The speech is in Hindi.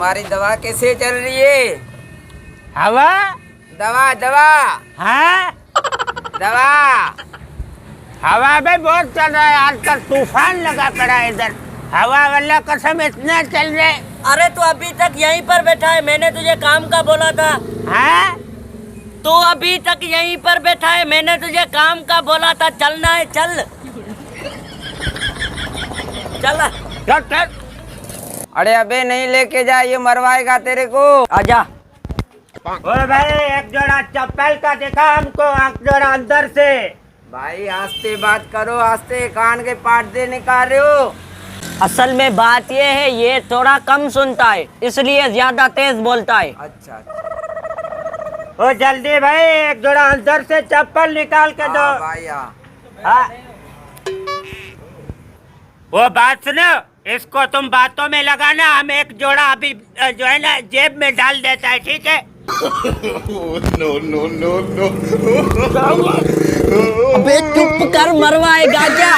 तुम्हारी दवा कैसे चल रही है? हवा दवा दवा हाँ दवा। हवा भी बहुत चल रहा है आजकल, तूफान लगा पड़ा है इधर। हवा वाला कसम इतना चल रहा है। अरे तू अभी तक यहीं पर बैठा है, मैंने तुझे काम का बोला था। हाँ तू अभी तक यहीं पर बैठा है, मैंने तुझे काम का बोला था। चलना है, चल चल चल चल। अरे अबे नहीं लेके जा, ये मरवाएगा तेरे को। आजा। ओ भाई एक जोड़ा चप्पल का दिखा हमको, एक जोड़ा अंदर से। भाई आस्ते बात करो, आस्ते, कान के पार्ट दे निकाल रहे हो। असल में बात ये है, ये थोड़ा कम सुनता है इसलिए ज्यादा तेज बोलता है। अच्छा ओ जल्दी भाई एक जोड़ा अंदर से चप्पल निकाल के दो। हाँ भाई हाँ। हाँ। वो बात सुनो, इसको तुम बातों में लगाना, हम एक जोड़ा अभी जो है ना जेब में डाल देता है, ठीक है? no, no, no, no. अबे चुप कर, मरवाएगा क्या?